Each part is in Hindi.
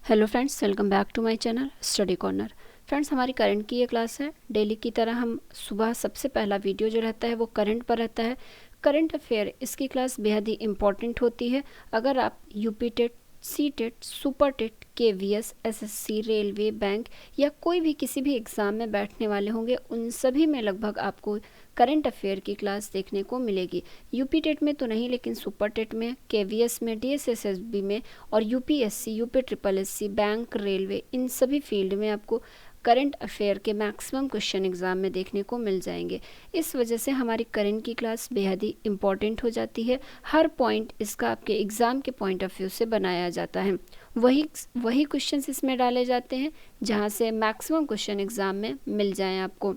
Hello friends, welcome back to my channel study corner. Friends, हमारी करंट की ये क्लास है। डेली की तरह हम सुबह सबसे पहला वीडियो जो रहता है वो करंट पर रहता है। करंट अफेयर इसकी क्लास बेहद ही इम्पॉर्टेंट होती है। अगर आप UP TET, C TET, super TET, KVS, SSC, railway, bank या कोई भी किसी भी एग्ज़ाम में बैठने वाले होंगे, उन सभी में लगभग आपको करंट अफेयर की क्लास देखने को मिलेगी। यूपी टेट में तो नहीं, लेकिन सुपर टेट में, केवीएस में, डीएसएसएसबी में और UPSC, UP triple SC, bank, railway, इन सभी फील्ड में आपको करंट अफेयर के मैक्सिमम क्वेश्चन एग्जाम में देखने को मिल जाएंगे। इस वजह से हमारी करंट की क्लास बेहद ही इम्पॉर्टेंट हो जाती है। हर पॉइंट इसका आपके एग्ज़ाम के पॉइंट ऑफ व्यू से बनाया जाता है। वही क्वेश्चंस इसमें डाले जाते हैं जहां से मैक्सिमम क्वेश्चन एग्जाम में मिल जाएं आपको।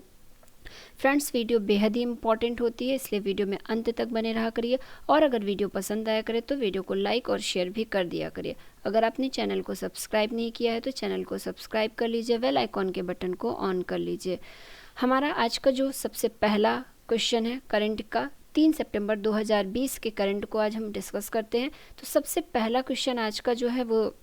फ्रेंड्स, वीडियो बेहद ही इंपॉर्टेंट होती है, इसलिए वीडियो में अंत तक बने रहा करिए। और अगर वीडियो पसंद आया करे तो वीडियो को लाइक और शेयर भी कर दिया करिए। अगर आपने चैनल को सब्सक्राइब नहीं किया है तो चैनल को सब्सक्राइब कर लीजिए, बेल आइकॉन के बटन को ऑन कर लीजिए। हमारा आज का जो सबसे पहला क्वेश्चन है करंट का, 3 सितंबर 2020 के करंट को आज हम डिस्कस करते हैं। तो सबसे पहला क्वेश्चन आज का जो है वो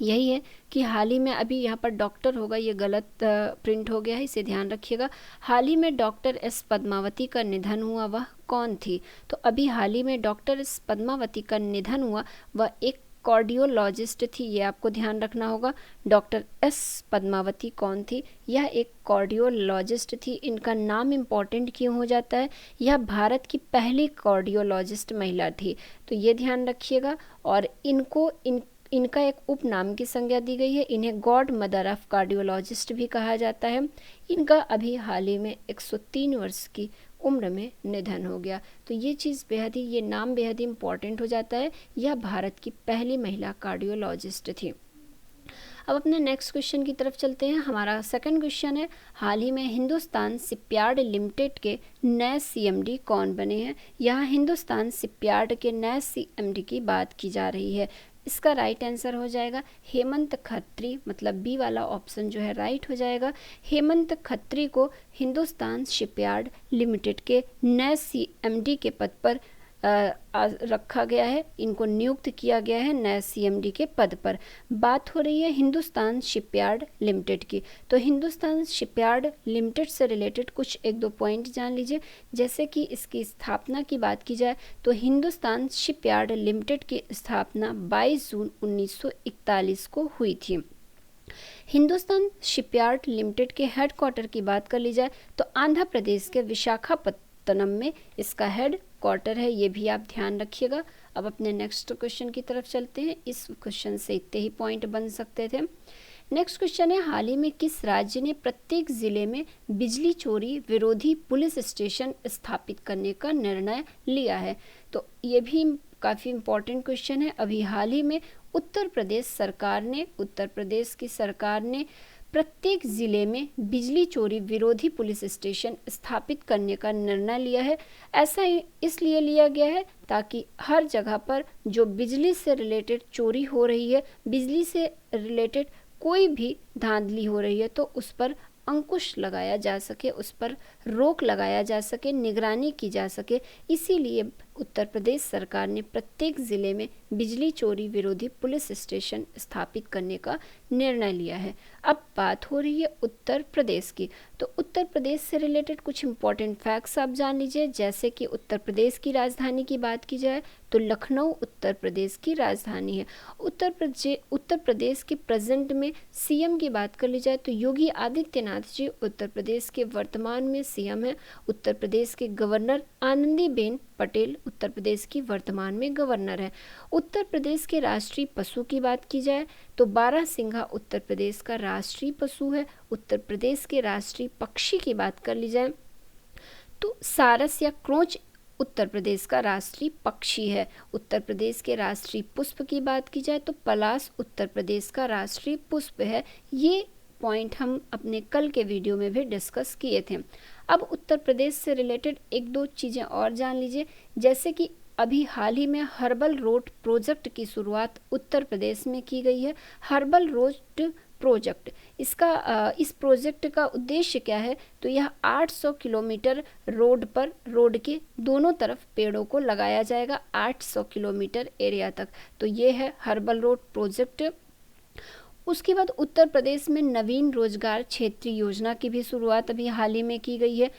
यही है कि हाल ही में, अभी यहाँ पर डॉक्टर होगा, ये गलत प्रिंट हो गया है, इसे ध्यान रखिएगा। हाल ही में डॉक्टर एस पद्मावती का निधन हुआ, वह कौन थी? तो अभी हाल ही में डॉक्टर एस पद्मावती का निधन हुआ, वह एक कार्डियोलॉजिस्ट थी, ये आपको ध्यान रखना होगा। डॉक्टर एस पद्मावती कौन थी? यह एक कार्डियोलॉजिस्ट थी। इनका नाम इम्पॉर्टेंट क्यों हो जाता है? यह भारत की पहली कार्डियोलॉजिस्ट महिला थी, तो ये ध्यान रखिएगा। और इनका एक उपनाम की संज्ञा दी गई है, इन्हें गॉड मदर ऑफ कार्डियोलॉजिस्ट भी कहा जाता है। इनका अभी हाल ही में 103 वर्ष की उम्र में निधन हो गया। तो ये नाम बेहद ही इम्पॉर्टेंट हो जाता है। यह भारत की पहली महिला कार्डियोलॉजिस्ट थी। अब अपने नेक्स्ट क्वेश्चन की तरफ चलते हैं। हमारा सेकंड क्वेश्चन है, हाल ही में हिंदुस्तान शिपयार्ड लिमिटेड के नए सीएमडी कौन बने हैं? यहाँ हिंदुस्तान शिपयार्ड के नए सीएमडी की बात की जा रही है। इसका राइट आंसर हो जाएगा हेमंत खत्री, मतलब बी वाला ऑप्शन जो है राइट हो जाएगा। हेमंत खत्री को हिंदुस्तान शिपयार्ड लिमिटेड के नए सीएमडी के पद पर रखा गया है, इनको नियुक्त किया गया है नए सीएमडी के पद पर। बात हो रही है हिंदुस्तान शिपयार्ड लिमिटेड की, तो हिंदुस्तान शिपयार्ड लिमिटेड से रिलेटेड कुछ एक दो पॉइंट जान लीजिए। जैसे कि इसकी स्थापना की बात की जाए तो हिंदुस्तान शिपयार्ड लिमिटेड की स्थापना 22 जून 1941 को हुई थी। हिंदुस्तान शिपयार्ड लिमिटेड के हेडक्वार्टर की बात कर ली जाए तो आंध्र प्रदेश के विशाखापत्तनम में इसका हेड क्वार्टर है, ये भी आप ध्यान रखिएगा। अब अपने नेक्स्ट क्वेश्चन की तरफ चलते हैं। इस क्वेश्चन से इतने ही पॉइंट बन सकते थे। नेक्स्ट क्वेश्चन है, हाल ही में किस राज्य ने प्रत्येक जिले में बिजली चोरी विरोधी पुलिस स्टेशन स्थापित करने का निर्णय लिया है? तो ये भी काफ़ी इम्पोर्टेंट क्वेश्चन है। अभी हाल ही में उत्तर प्रदेश की सरकार ने प्रत्येक जिले में बिजली चोरी विरोधी पुलिस स्टेशन स्थापित करने का निर्णय लिया है। ऐसा इसलिए लिया गया है ताकि हर जगह पर जो बिजली से रिलेटेड चोरी हो रही है, बिजली से रिलेटेड कोई भी धांधली हो रही है, तो उस पर अंकुश लगाया जा सके, उस पर रोक लगाया जा सके, निगरानी की जा सके। इसीलिए उत्तर प्रदेश सरकार ने प्रत्येक ज़िले में बिजली चोरी विरोधी पुलिस स्टेशन स्थापित करने का निर्णय लिया है। अब बात हो रही है उत्तर प्रदेश की, तो उत्तर प्रदेश से रिलेटेड कुछ इंपॉर्टेंट फैक्ट्स आप जान लीजिए। जैसे कि उत्तर प्रदेश की राजधानी की बात की जाए तो लखनऊ उत्तर प्रदेश की राजधानी है। उत्तर प्रदेश के प्रेजेंट में सीएम की बात कर ली जाए तो योगी आदित्यनाथ जी उत्तर प्रदेश के वर्तमान में सीएम है। उत्तर प्रदेश के गवर्नर आनंदीबेन पटेल उत्तर प्रदेश की वर्तमान में गवर्नर है। उत्तर प्रदेश के राष्ट्रीय पशु की बात की जाए तो बारहसिंघा उत्तर प्रदेश का राष्ट्रीय पशु है। उत्तर प्रदेश के राष्ट्रीय पक्षी की बात कर ली जाए तो सारस या क्रोच उत्तर प्रदेश का राष्ट्रीय पक्षी है। उत्तर प्रदेश के राष्ट्रीय पुष्प की बात की जाए तो पलाश उत्तर प्रदेश का राष्ट्रीय पुष्प है। ये पॉइंट हम अपने कल के वीडियो में भी डिस्कस किए थे। अब उत्तर प्रदेश से रिलेटेड एक दो चीज़ें और जान लीजिए। जैसे कि अभी हाल ही में हर्बल रोड प्रोजेक्ट की शुरुआत उत्तर प्रदेश में की गई है। हर्बल रोड प्रोजेक्ट, इस प्रोजेक्ट का उद्देश्य क्या है? तो यह 800 किलोमीटर रोड के दोनों तरफ पेड़ों को लगाया जाएगा, 800 किलोमीटर एरिया तक। तो ये है हर्बल रोड प्रोजेक्ट। उसके बाद उत्तर प्रदेश में नवीन रोजगार क्षेत्रीय योजना की भी शुरुआत अभी हाल ही में की गई है।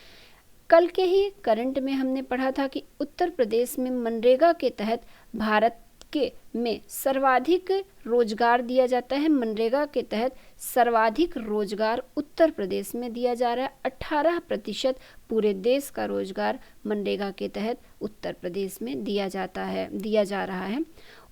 कल के ही करंट में हमने पढ़ा था कि उत्तर प्रदेश में मनरेगा के तहत भारत के में सर्वाधिक रोजगार दिया जाता है। मनरेगा के तहत सर्वाधिक रोजगार उत्तर प्रदेश में दिया जा रहा है। 18% पूरे देश का रोजगार मनरेगा के तहत उत्तर प्रदेश में दिया जा रहा है।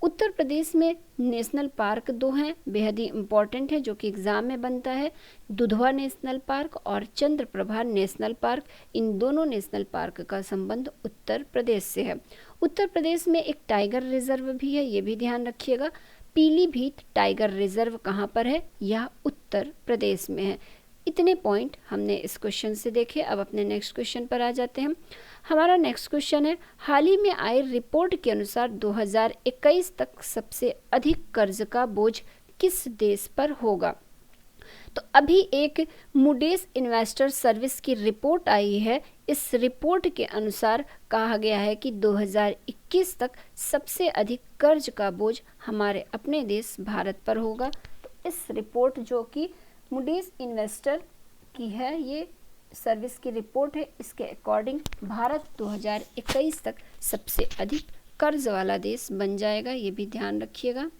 उत्तर प्रदेश में नेशनल पार्क 2 हैं, बेहद ही इम्पॉर्टेंट है, जो कि एग्ज़ाम में बनता है। दुधवा नेशनल पार्क और चंद्रप्रभा नेशनल पार्क, इन दोनों नेशनल पार्क का संबंध उत्तर प्रदेश से है। उत्तर प्रदेश में एक टाइगर रिजर्व भी है, ये भी ध्यान रखिएगा। पीलीभीत टाइगर रिजर्व कहाँ पर है? यह उत्तर प्रदेश में है। इतने पॉइंट हमने इस क्वेश्चन से देखे। अब अपने नेक्स्ट क्वेश्चन पर आ जाते हैं। हमारा नेक्स्ट क्वेश्चन है, हाल ही में आई रिपोर्ट के अनुसार 2021 तक सबसे अधिक कर्ज का बोझ किस देश पर होगा? तो अभी एक मूडीज इन्वेस्टर सर्विस की रिपोर्ट आई है। इस रिपोर्ट के अनुसार कहा गया है कि 2021 तक सबसे अधिक कर्ज का बोझ हमारे अपने देश भारत पर होगा। तो इस रिपोर्ट जो कि मूडीज इन्वेस्टर की है, ये सर्विस की रिपोर्ट है, इसके अकॉर्डिंग भारत 2021 तक सबसे अधिक कर्ज वाला देश बन जाएगा, ये भी ध्यान रखिएगा।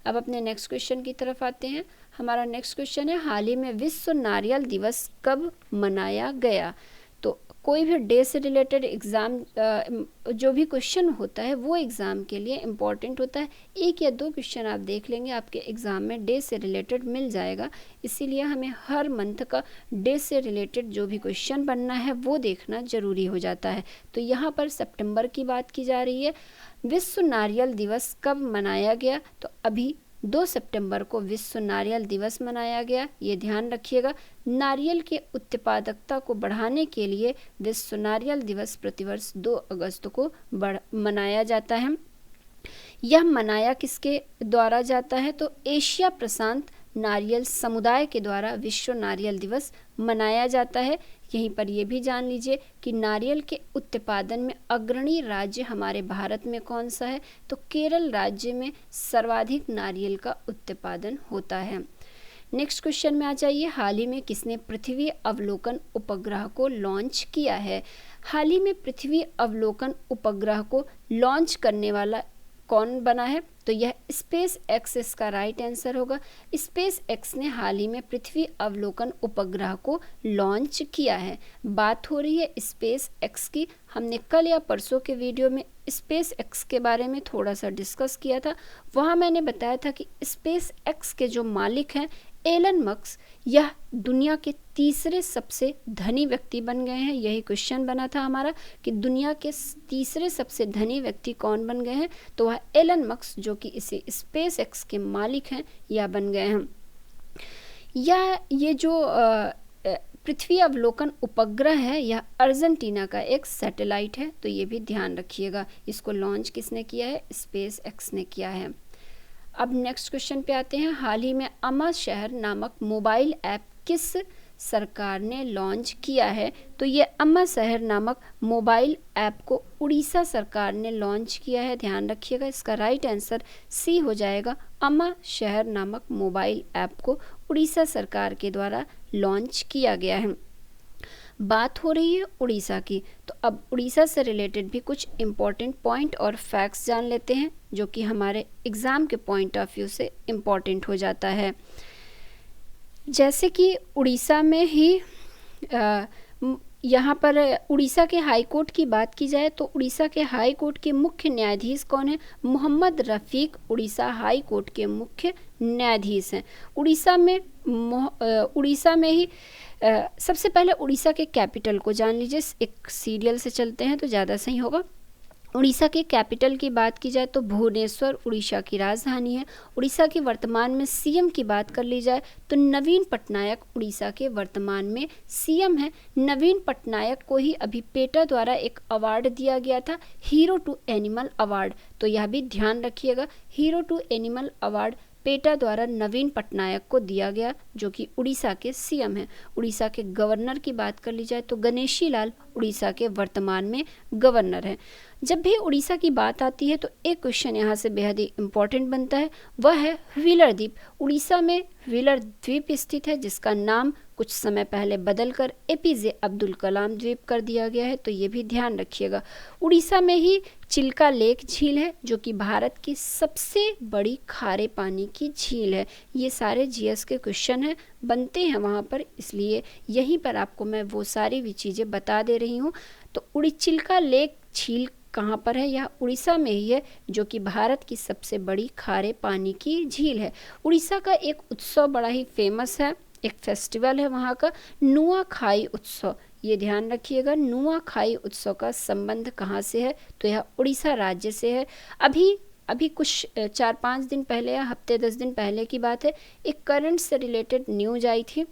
अब अपने नेक्स्ट क्वेश्चन की तरफ आते हैं। हमारा नेक्स्ट क्वेश्चन है, हाल ही में विश्व नारियल दिवस कब मनाया गया? तो कोई भी डे से रिलेटेड एग्ज़ाम जो भी क्वेश्चन होता है वो एग्ज़ाम के लिए इम्पॉर्टेंट होता है। 1 या 2 क्वेश्चन आप देख लेंगे, आपके एग्ज़ाम में डे से रिलेटेड मिल जाएगा। इसीलिए हमें हर मंथ का डे से रिलेटेड जो भी क्वेश्चन बनना है वो देखना ज़रूरी हो जाता है। तो यहाँ पर सितंबर की बात की जा रही है। विश्व नारियल दिवस कब मनाया गया? तो अभी 2 सितंबर को विश्व नारियल दिवस मनाया गया, ये ध्यान रखिएगा। नारियल के उत्पादकता को बढ़ाने के लिए विश्व नारियल दिवस प्रतिवर्ष 2 अगस्त को मनाया जाता है। यह मनाया किसके द्वारा जाता है? तो एशिया प्रशांत नारियल समुदाय के द्वारा विश्व नारियल दिवस मनाया जाता है। यहीं पर यह भी जान लीजिए कि नारियल के उत्पादन में अग्रणी राज्य हमारे भारत में कौन सा है? तो केरल राज्य में सर्वाधिक नारियल का उत्पादन होता है। नेक्स्ट क्वेश्चन में आ जाइए, हाल ही में किसने पृथ्वी अवलोकन उपग्रह को लॉन्च किया है? हाल ही में पृथ्वी अवलोकन उपग्रह को लॉन्च करने वाला कौन बना है? तो यह स्पेस एक्स इसका राइट आंसर होगा। स्पेस एक्स ने हाल ही में पृथ्वी अवलोकन उपग्रह को लॉन्च किया है। बात हो रही है स्पेस एक्स की। हमने कल या परसों के वीडियो में स्पेस एक्स के बारे में थोड़ा सा डिस्कस किया था। वहाँ मैंने बताया था कि स्पेस एक्स के जो मालिक हैं एलन मस्क, यह दुनिया के तीसरे सबसे धनी व्यक्ति बन गए हैं। यही क्वेश्चन बना था हमारा कि दुनिया के तीसरे सबसे धनी व्यक्ति कौन बन गए हैं? तो वह एलन मस्क, जो कि इसे स्पेस एक्स के मालिक हैं, यह बन गए हैं। ये जो पृथ्वी अवलोकन उपग्रह है, यह अर्जेंटीना का एक सैटेलाइट है, तो ये भी ध्यान रखिएगा। इसको लॉन्च किसने किया है? स्पेस एक्स ने किया है। अब नेक्स्ट क्वेश्चन पे आते हैं। हाल ही में अमा शहर नामक मोबाइल ऐप किस सरकार ने लॉन्च किया है? तो ये अमा शहर नामक मोबाइल ऐप को उड़ीसा सरकार ने लॉन्च किया है, ध्यान रखिएगा। इसका राइट आंसर सी हो जाएगा। अमा शहर नामक मोबाइल ऐप को उड़ीसा सरकार के द्वारा लॉन्च किया गया है। बात हो रही है उड़ीसा की, तो अब उड़ीसा से रिलेटेड भी कुछ इम्पॉर्टेंट पॉइंट और फैक्ट्स जान लेते हैं, जो कि हमारे एग्ज़ाम के पॉइंट ऑफ व्यू से इम्पॉर्टेंट हो जाता है। जैसे कि उड़ीसा में ही यहाँ पर उड़ीसा के हाई कोर्ट की बात की जाए तो उड़ीसा के हाई कोर्ट के मुख्य न्यायाधीश कौन है? मोहम्मद रफ़ीक उड़ीसा हाई कोर्ट के मुख्य न्यायाधीश हैं। उड़ीसा में ही सबसे पहले उड़ीसा के कैपिटल को जान लीजिए। एक सीरियल से चलते हैं तो ज़्यादा सही होगा। उड़ीसा के कैपिटल की बात की जाए तो भुवनेश्वर उड़ीसा की राजधानी है। उड़ीसा के वर्तमान में सीएम की बात कर ली जाए तो नवीन पटनायक उड़ीसा के वर्तमान में सीएम है। नवीन पटनायक को ही अभी पेटा द्वारा एक अवार्ड दिया गया था, हीरो टू एनिमल अवार्ड, तो यह भी ध्यान रखिएगा। Hero to animal award PETA द्वारा नवीन पटनायक को दिया गया, जो कि उड़ीसा के सीएम हैं। उड़ीसा के गवर्नर की बात कर ली जाए तो गणेशी लाल उड़ीसा के वर्तमान में गवर्नर हैं। जब भी उड़ीसा की बात आती है तो एक क्वेश्चन यहाँ से बेहद ही इम्पोर्टेंट बनता है, वह है व्हीलर द्वीप। उड़ीसा में व्हीलर द्वीप स्थित है, जिसका नाम कुछ समय पहले बदलकर एपीजे अब्दुल कलाम द्वीप कर दिया गया है, तो ये भी ध्यान रखिएगा। उड़ीसा में ही चिल्का लेक झील है, जो कि भारत की सबसे बड़ी खारे पानी की झील है। ये सारे जीएस के क्वेश्चन हैं, बनते हैं वहाँ पर, इसलिए यहीं पर आपको मैं वो सारी भी चीज़ें बता दे रही हूँ। तो चिल्का लेक झील कहाँ पर है? यह उड़ीसा में ही है, जो कि भारत की सबसे बड़ी खारे पानी की झील है। उड़ीसा का एक उत्सव बड़ा ही फेमस है, एक फेस्टिवल है वहाँ का, नुआखाई उत्सव। ये ध्यान रखिएगा, नुआखाई उत्सव का संबंध कहाँ से है? तो यह उड़ीसा राज्य से है। अभी कुछ 4-5 दिन पहले या हफ्ते 10 दिन पहले की बात है, एक करंट से रिलेटेड न्यूज आई थी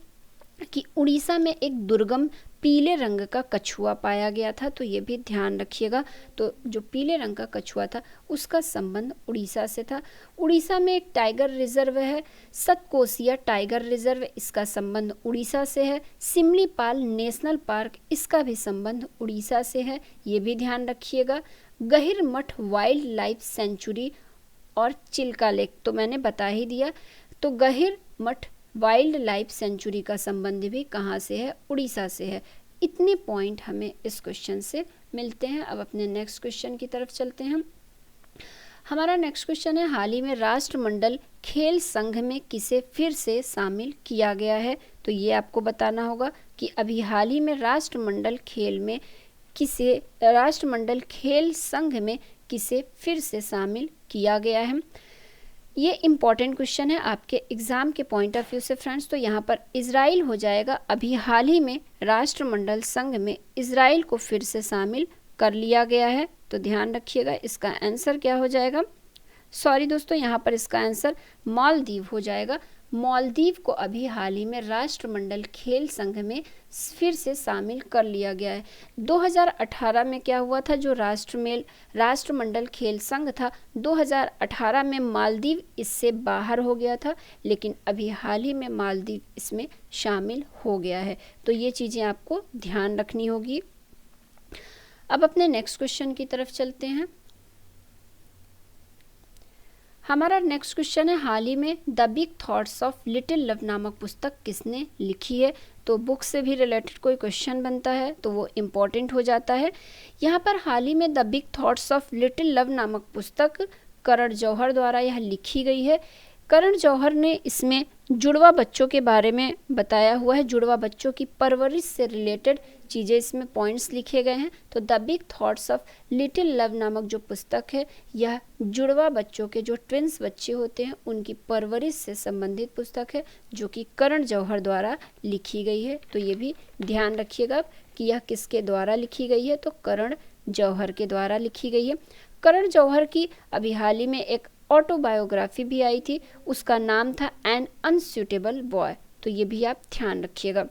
कि उड़ीसा में एक दुर्गम पीले रंग का कछुआ पाया गया था, तो ये भी ध्यान रखिएगा। तो जो पीले रंग का कछुआ था उसका संबंध उड़ीसा से था। उड़ीसा में एक टाइगर रिजर्व है, सतकोसिया टाइगर रिजर्व, इसका संबंध उड़ीसा से है। सिमलीपाल नेशनल पार्क, इसका भी संबंध उड़ीसा से है, ये भी ध्यान रखिएगा। गहिरमठ वाइल्ड लाइफ सेंचुरी और चिल्का लेक तो मैंने बता ही दिया। तो गहिरमठ वाइल्ड लाइफ सेंचुरी का संबंध भी कहाँ से है? उड़ीसा से है। इतने पॉइंट हमें इस क्वेश्चन से मिलते हैं। अब अपने नेक्स्ट क्वेश्चन की तरफ चलते हैं। हमारा नेक्स्ट क्वेश्चन है, हाल ही में राष्ट्रमंडल खेल संघ में किसे फिर से शामिल किया गया है? तो ये आपको बताना होगा कि अभी हाल ही में राष्ट्रमंडल खेल संघ में किसे फिर से शामिल किया गया है। ये इम्पॉर्टेंट क्वेश्चन है आपके एग्ज़ाम के पॉइंट ऑफ व्यू से फ्रेंड्स। तो यहाँ पर इजराइल हो जाएगा। अभी हाल ही में राष्ट्रमंडल संघ में इजराइल को फिर से शामिल कर लिया गया है, तो ध्यान रखिएगा। इसका आंसर क्या हो जाएगा? सॉरी दोस्तों, यहाँ पर इसका आंसर मालदीव हो जाएगा। मालदीव को अभी हाल ही में राष्ट्रमंडल खेल संघ में फिर से शामिल कर लिया गया है। 2018 में क्या हुआ था? जो राष्ट्रमंडल खेल संघ था, 2018 में मालदीव इससे बाहर हो गया था, लेकिन अभी हाल ही में मालदीव इसमें शामिल हो गया है। तो ये चीज़ें आपको ध्यान रखनी होगी। अब अपने नेक्स्ट क्वेश्चन की तरफ चलते हैं। हमारा नेक्स्ट क्वेश्चन है, हाल ही में the big thoughts of little love नामक पुस्तक किसने लिखी है? तो बुक से भी रिलेटेड कोई क्वेश्चन बनता है तो वो इम्पोर्टेंट हो जाता है। यहाँ पर हाल ही में the big thoughts of little love नामक पुस्तक करण जौहर द्वारा यह लिखी गई है। करण जौहर ने इसमें जुड़वा बच्चों के बारे में बताया हुआ है, जुड़वा बच्चों की परवरिश से रिलेटेड चीज़ें इसमें पॉइंट्स लिखे गए हैं। तो the big thoughts of little love नामक जो पुस्तक है, यह जुड़वा बच्चों के जो ट्विंस बच्चे होते हैं उनकी परवरिश से संबंधित पुस्तक है, जो कि करण जौहर द्वारा लिखी गई है। तो ये भी ध्यान रखिएगा कि यह किसके द्वारा लिखी गई है? तो करण जौहर के द्वारा लिखी गई है। करण जौहर की अभी हाल ही में एक ऑटोबायोग्राफी भी आई थी, उसका नाम था एन अनस्यूटेबल बॉय। तो ये भी आप ध्यान रखिएगा।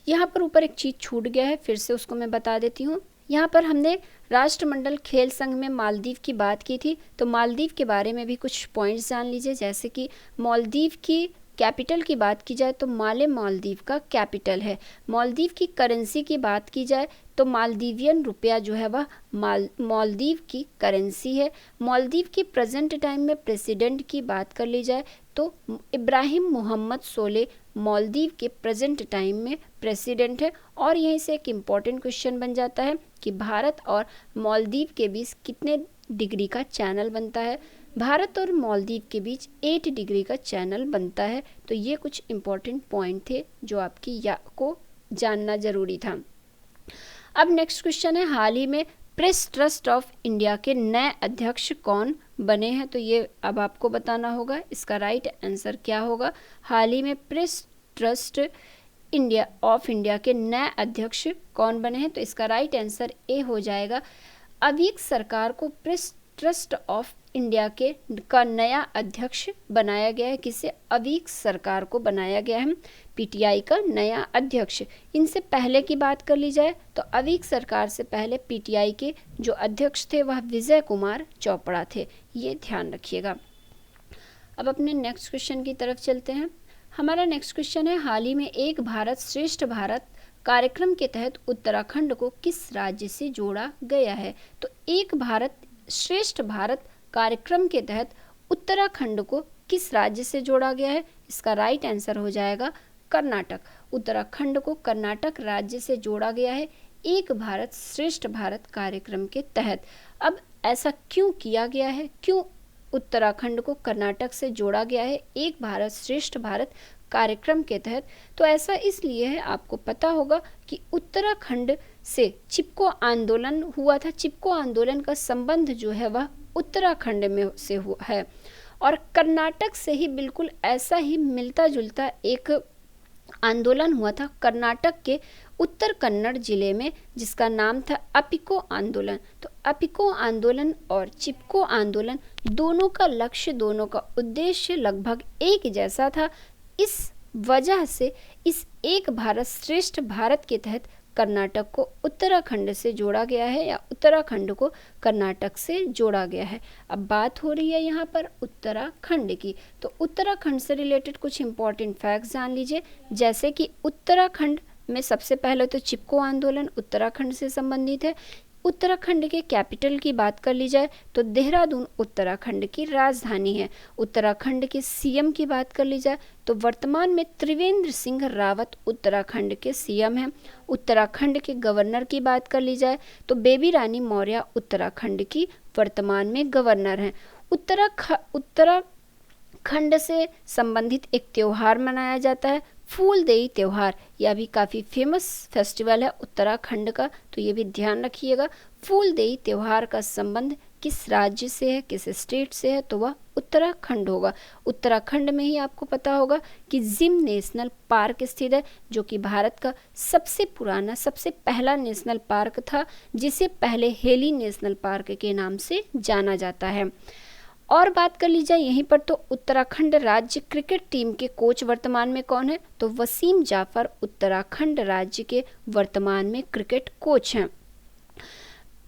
यहाँ पर ऊपर एक चीज़ छूट गया है, फिर से उसको मैं बता देती हूँ। यहाँ पर हमने राष्ट्रमंडल खेल संघ में मालदीव की बात की थी, तो मालदीव के बारे में भी कुछ पॉइंट्स जान लीजिए। जैसे कि मालदीव की कैपिटल की बात की जाए तो माले मालदीव का कैपिटल है। मालदीव की करेंसी की बात की जाए तो मालदीवियन रुपया जो है वह मालदीव की करेंसी है। मालदीव की प्रेजेंट टाइम में प्रेसिडेंट की बात कर ली जाए तो इब्राहिम मोहम्मद सोले मालदीव के प्रेजेंट टाइम में प्रेसिडेंट है। और यहीं से एक इम्पॉर्टेंट क्वेश्चन बन जाता है कि भारत और मालदीव के बीच कितने डिग्री का चैनल बनता है? भारत और मालदीव के बीच 8 डिग्री का चैनल बनता है। तो ये कुछ इम्पॉर्टेंट पॉइंट थे जो आपकी को जानना जरूरी था। अब नेक्स्ट क्वेश्चन है, हाल ही में प्रेस ट्रस्ट ऑफ इंडिया के नए अध्यक्ष कौन बने हैं? तो ये अब आपको बताना होगा, इसका राइट आंसर क्या होगा। हाल ही में प्रेस ट्रस्ट ऑफ इंडिया के नए अध्यक्ष कौन बने हैं? तो इसका राइट आंसर ए हो जाएगा। अवीक सरकार को प्रेस ट्रस्ट ऑफ इंडिया का नया अध्यक्ष बनाया गया है। किसे? अवीक सरकार को बनाया गया है पीटीआई का नया अध्यक्ष। इनसे पहले की बात कर ली जाए तो अवीक सरकार से पहले पीटीआई के जो अध्यक्ष थे वह विजय कुमार चोपड़ा थे। ये ध्यान रखिएगा। अब अपने नेक्स्ट क्वेश्चन की तरफ चलते हैं। हमारा नेक्स्ट क्वेश्चन है, हाल ही में एक भारत श्रेष्ठ भारत कार्यक्रम के तहत उत्तराखंड को किस राज्य से जोड़ा गया है? तो एक भारत श्रेष्ठ भारत कार्यक्रम के तहत उत्तराखंड को किस राज्य से जोड़ा गया है? इसका राइट आंसर हो जाएगा कर्नाटक। उत्तराखंड को कर्नाटक राज्य से जोड़ा गया है एक भारत श्रेष्ठ भारत कार्यक्रम के तहत। अब ऐसा क्यों किया गया है, क्यों उत्तराखंड को कर्नाटक से जोड़ा गया है एक भारत श्रेष्ठ भारत कार्यक्रम के तहत? तो ऐसा इसलिए है, आपको पता होगा कि उत्तराखंड से चिपको आंदोलन हुआ था। चिपको आंदोलन का संबंध जो है वह उत्तराखंड में से हुआ है और कर्नाटक से ही बिल्कुल ऐसा ही मिलता जुलता एक आंदोलन हुआ था कर्नाटक के उत्तर कन्नड़ जिले में, जिसका नाम था अपिको आंदोलन। तो अपिको आंदोलन और चिपको आंदोलन दोनों का लक्ष्य, दोनों का उद्देश्य लगभग एक जैसा था। इस वजह से इस एक भारत श्रेष्ठ भारत के तहत कर्नाटक को उत्तराखंड से जोड़ा गया है या उत्तराखंड को कर्नाटक से जोड़ा गया है। अब बात हो रही है यहाँ पर उत्तराखंड की, तो उत्तराखंड से रिलेटेड कुछ इंपॉर्टेंट फैक्ट्स जान लीजिए। जैसे कि उत्तराखंड में सबसे पहले तो चिपको आंदोलन उत्तराखंड से संबंधित है। उत्तराखंड के कैपिटल की बात कर ली जाए तो देहरादून उत्तराखंड की राजधानी है। उत्तराखंड के सीएम की बात कर ली जाए तो वर्तमान में त्रिवेंद्र सिंह रावत उत्तराखंड के सीएम हैं। उत्तराखंड के गवर्नर की बात कर ली जाए तो बेबी रानी मौर्य उत्तराखंड की वर्तमान में गवर्नर हैं। उत्तराखंड से संबंधित एक त्यौहार मनाया जाता है, फूलदेई त्यौहार। यह भी काफ़ी फेमस फेस्टिवल है उत्तराखंड का, तो ये भी ध्यान रखिएगा। फूलदेई त्यौहार का संबंध किस राज्य से है, किस स्टेट से है, तो वह उत्तराखंड होगा। उत्तराखंड में ही आपको पता होगा कि जिम नेशनल पार्क स्थित है, जो कि भारत का सबसे पुराना, सबसे पहला नेशनल पार्क था, जिसे पहले हेली नेशनल पार्क के नाम से जाना जाता है। और बात कर ली जाए यहीं पर तो उत्तराखंड राज्य क्रिकेट टीम के कोच वर्तमान में कौन है? तो वसीम जाफर उत्तराखंड राज्य के वर्तमान में क्रिकेट कोच हैं।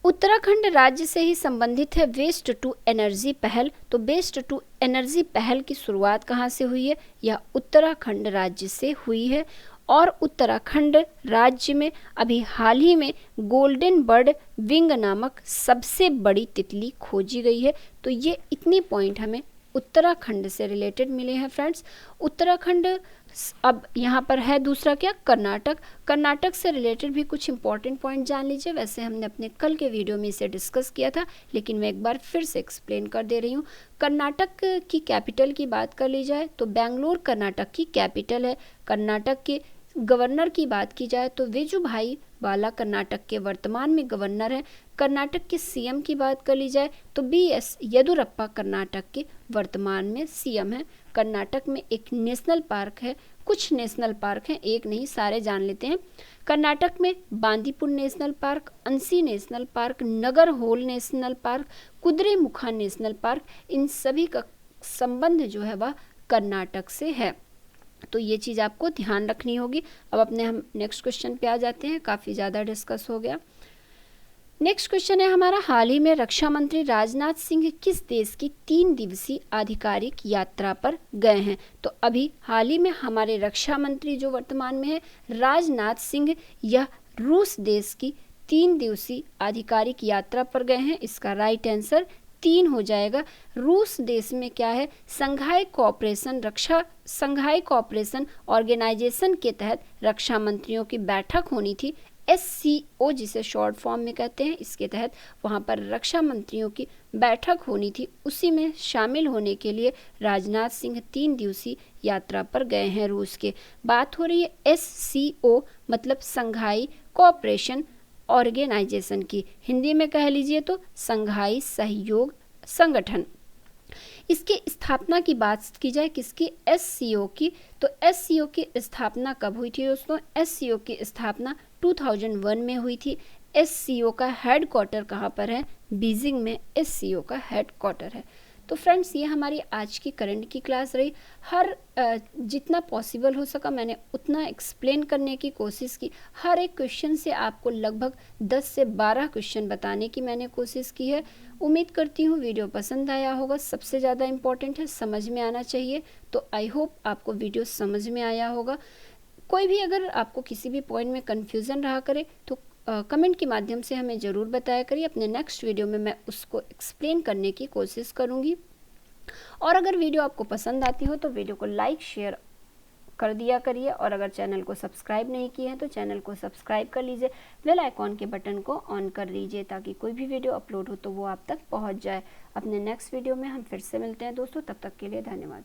उत्तराखंड राज्य से ही संबंधित है वेस्ट टू एनर्जी पहल। तो वेस्ट टू एनर्जी पहल की शुरुआत कहाँ से हुई है? यह उत्तराखंड राज्य से हुई है। और उत्तराखंड राज्य में अभी हाल ही में गोल्डन बर्ड विंग नामक सबसे बड़ी तितली खोजी गई है। तो ये इतनी पॉइंट हमें उत्तराखंड से रिलेटेड मिले हैं फ्रेंड्स। उत्तराखंड अब यहाँ पर है दूसरा क्या? कर्नाटक। कर्नाटक से रिलेटेड भी कुछ इंपॉर्टेंट पॉइंट जान लीजिए। वैसे हमने अपने कल के वीडियो में इसे डिस्कस किया था, लेकिन मैं एक बार फिर से एक्सप्लेन कर दे रही हूँ। कर्नाटक की कैपिटल की बात कर ली जाए तो बेंगलोर कर्नाटक की कैपिटल है। कर्नाटक के गवर्नर की बात की जाए तो वेजुभाई वाला कर्नाटक के वर्तमान में गवर्नर है। कर्नाटक के सीएम की बात कर ली जाए तो बीएस येदुरप्पा कर्नाटक के वर्तमान में सीएम है। कर्नाटक में एक नेशनल पार्क है, कुछ नेशनल पार्क हैं, एक नहीं सारे जान लेते हैं। कर्नाटक में Bandipur national park, Anshi national park, Nagarhole national park, Kudremukh national park, इन सभी का संबंध जो है वह कर्नाटक से है। तो ये चीज़ आपको ध्यान रखनी होगी। अब अपने हम नेक्स्ट क्वेश्चन पे आ जाते हैं, काफ़ी ज़्यादा डिस्कस हो गया। नेक्स्ट क्वेश्चन है हमारा, हाल ही में रक्षा मंत्री राजनाथ सिंह किस देश की 3 दिवसीय आधिकारिक यात्रा पर गए हैं? तो अभी हाल ही में हमारे रक्षा मंत्री जो वर्तमान में है राजनाथ सिंह, यह रूस देश की 3 दिवसीय आधिकारिक यात्रा पर गए हैं। इसका राइट आंसर 3 हो जाएगा। रूस देश में क्या है? संघाई कोऑपरेशन ऑर्गेनाइजेशन के तहत रक्षा मंत्रियों की बैठक होनी थी। SCO जिसे शॉर्ट फॉर्म में कहते हैं, इसके तहत वहां पर रक्षा मंत्रियों की बैठक होनी थी। उसी में शामिल होने के लिए राजनाथ सिंह 3 दिवसीय यात्रा पर गए हैं रूस के। बात हो रही है SCO मतलब संघाई कोऑपरेशन ऑर्गेनाइजेशन की, हिंदी में कह लीजिए तो संघाई सहयोग संगठन। इसकी स्थापना की बात की जाए किसकी? SCO की। तो SCO की स्थापना कब हुई थी दोस्तों? SCO की स्थापना 2001 में हुई थी। SCO का हेडक्वार्टर कहाँ पर है? बीजिंग में SCO का हेडक्वार्टर है। तो फ्रेंड्स ये हमारी आज की करंट की क्लास रही। हर जितना पॉसिबल हो सका मैंने उतना एक्सप्लेन करने की कोशिश की। हर एक क्वेश्चन से आपको लगभग 10 से 12 क्वेश्चन बताने की मैंने कोशिश की है। उम्मीद करती हूँ वीडियो पसंद आया होगा। सबसे ज़्यादा इम्पॉर्टेंट है समझ में आना चाहिए, तो आई होप आपको वीडियो समझ में आया होगा। कोई भी अगर आपको किसी भी पॉइंट में कन्फ्यूज़न रहा करे तो कमेंट के माध्यम से हमें ज़रूर बताया करिए। अपने नेक्स्ट वीडियो में मैं उसको एक्सप्लेन करने की कोशिश करूँगी। और अगर वीडियो आपको पसंद आती हो तो वीडियो को लाइक शेयर कर दिया करिए, और अगर चैनल को सब्सक्राइब नहीं किए हैं तो चैनल को सब्सक्राइब कर लीजिए, बेल आइकॉन के बटन को ऑन कर लीजिए ताकि कोई भी वीडियो अपलोड हो तो वो आप तक पहुंच जाए। अपने नेक्स्ट वीडियो में हम फिर से मिलते हैं दोस्तों, तब तक के लिए धन्यवाद।